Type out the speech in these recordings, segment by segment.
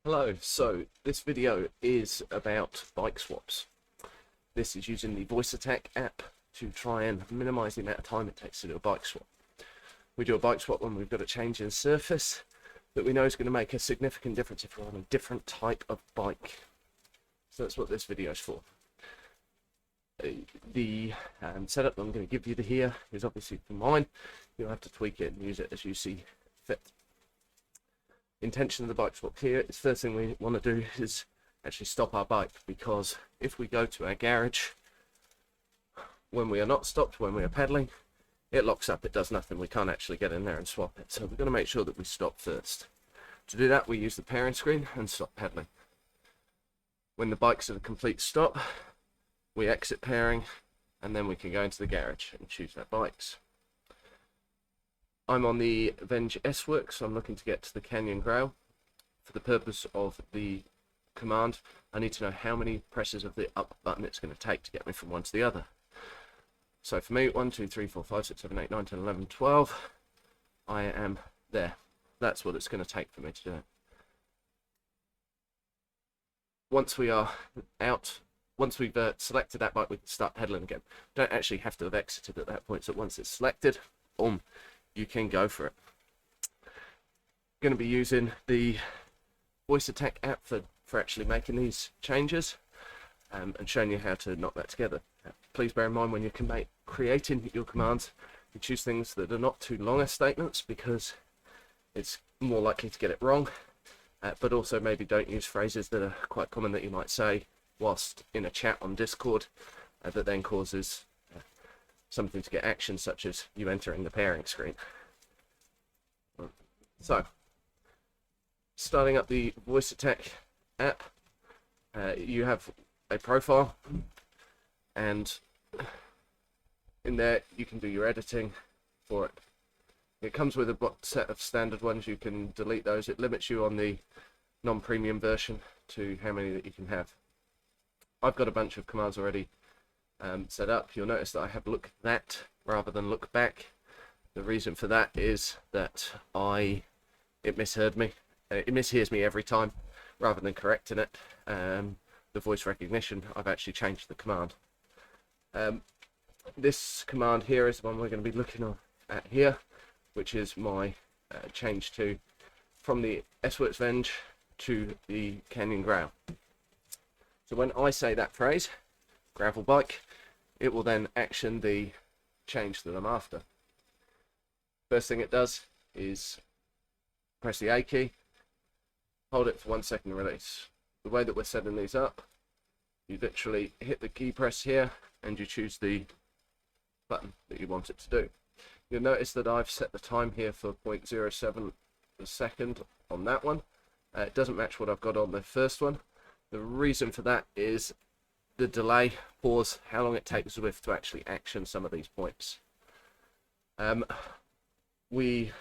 Hello, so this video is about bike swaps. This is using the VoiceAttack app to try and minimize the amount of time it takes to do a bike swap. We do a bike swap when we've got a change in surface that we know is going to make a significant difference if we're on a different type of bike. So that's what this video is for. The setup that I'm going to give you here is obviously for mine. You'll have to tweak it and use it as you see fit. Intention of the bike swap here is first thing we want to do is actually stop our bike, because if we go to our garage when we are not stopped, when we are pedaling, it locks up, it does nothing, we can't actually get in there and swap it. So we're going to make sure that we stop first. To do that, we use the pairing screen and stop pedaling. When the bike's at a complete stop, we exit pairing, and then we can go into the garage and choose our bikes. I'm on the Venge S-Work, so I'm looking to get to the Canyon Grail. For the purpose of the command, I need to know how many presses of the up button it's going to take to get me from one to the other. So for me, 1, 2, 3, 4, 5, 6, 7, 8, 9, 10, 11, 12, I am there. That's what it's going to take for me to do it. Once we are out, once we've selected that bike, we can start pedaling again. Don't actually have to have exited at that point, so once it's selected, boom, you can go for it. Going to be using the VoiceAttack app for actually making these changes and showing you how to knock that together. Please bear in mind when you're creating your commands, you choose things that are not too long as statements, because it's more likely to get it wrong, but also maybe don't use phrases that are quite common that you might say whilst in a chat on Discord that then causes something to get action, such as you entering the pairing screen. So, starting up the VoiceAttack app, you have a profile, and in there you can do your editing for it. It comes with a set of standard ones. You can delete those. It limits you on the non-premium version to how many that you can have. I've got a bunch of commands already set up. You'll notice that I have look that rather than look back. The reason for that is that it misheard me. It mishears me every time. Rather than correcting it, the voice recognition, I've actually changed the command. This command here is the one we're going to be looking at here, which is my change from the S-Works Venge to the Canyon Grail. So when I say that phrase, gravel bike, it will then action the change that I'm after. First thing it does is press the A key, hold it for 1 second and release. The way that we're setting these up, you literally hit the key press here and you choose the button that you want it to do. You'll notice that I've set the time here for 0.07 a second on that one. It doesn't match what I've got on the first one. The reason for that is the delay, pause, how long it takes Zwift to actually action some of these points. We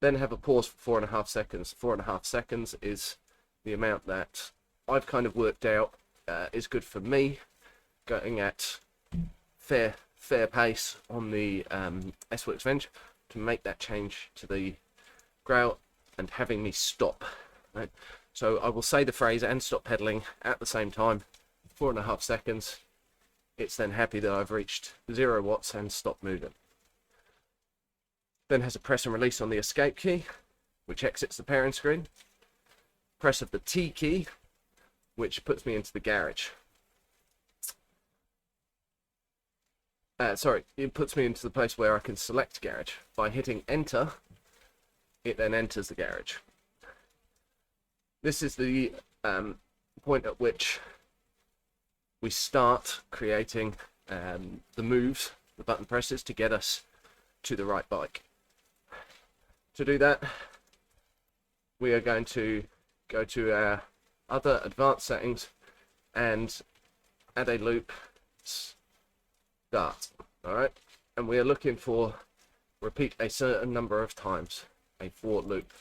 then have a pause for 4.5 seconds. 4.5 seconds is the amount that I've kind of worked out is good for me, going at fair pace on the S-Works Venge to make that change to the Grail and having me stop. Right? So I will say the phrase and stop pedaling at the same time, 4.5 seconds. It's then happy that I've reached 0 watts and stopped moving. Then has a press and release on the escape key, which exits the pairing screen. Press of the T key, which puts me into the garage. It puts me into the place where I can select garage. By hitting enter, it then enters the garage. This is the point at which we start creating the moves, the button presses, to get us to the right bike. To do that, we are going to go to our other advanced settings and add a loop start. Alright, and we are looking for repeat a certain number of times, a for loop.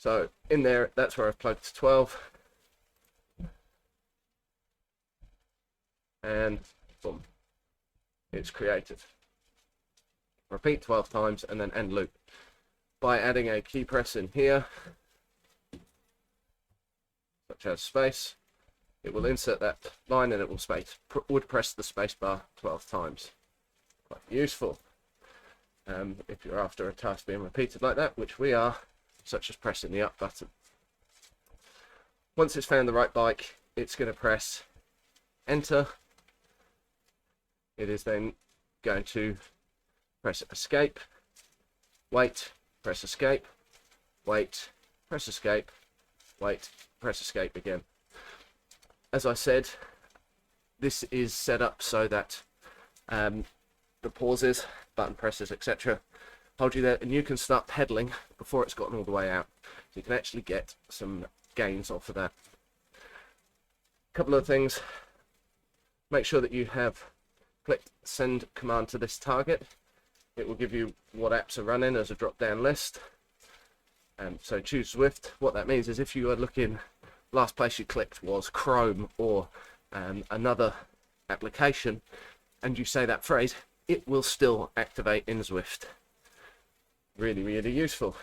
So in there, that's where I've plugged to 12, and boom, it's created. Repeat 12 times and then end loop. By adding a key press in here, which has space, it will insert that line and it will would press the space bar 12 times. Quite useful if you're after a task being repeated like that, which we are, such as pressing the up button. Once it's found the right bike, it's going to press enter. It is then going to press escape, wait, press escape, wait, press escape, wait, press escape again. As I said, this is set up so that the pauses, button presses, etc. hold you there, and you can start pedaling before it's gotten all the way out. So you can actually get some gains off of that. A couple of things. Make sure that you have clicked send command to this target. It will give you what apps are running as a drop-down list. So choose Zwift. What that means is if you are looking, last place you clicked was Chrome or another application, and you say that phrase, it will still activate in Zwift. Really, really useful.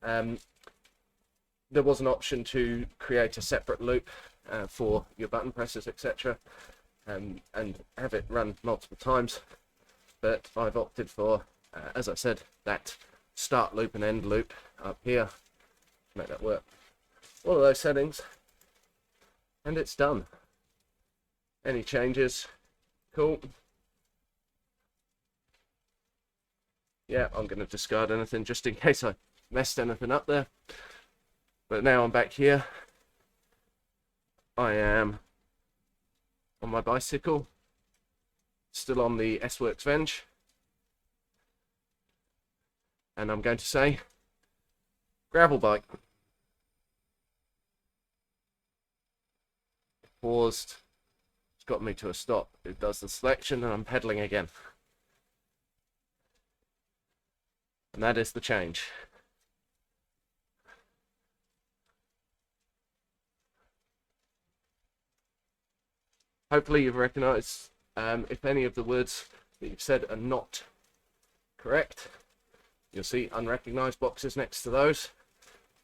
There was an option to create a separate loop for your button presses, etc., and have it run multiple times, but I've opted for, as I said, that start loop and end loop up here to make that work. All of those settings, and it's done. Any changes? Cool. Yeah, I'm going to discard anything just in case I messed anything up there. But now I'm back here. I am on my bicycle, still on the S-Works Venge. And I'm going to say, gravel bike. Paused. It's got me to a stop. It does the selection and I'm pedaling again. And that is the change. Hopefully you've recognized if any of the words that you've said are not correct. You'll see unrecognized boxes next to those.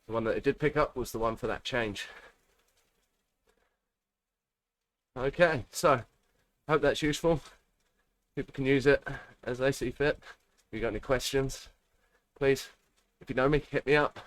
The one that it did pick up was the one for that change. Okay, so hope that's useful. People can use it as they see fit. If you've got any questions, please, if you know me, hit me up.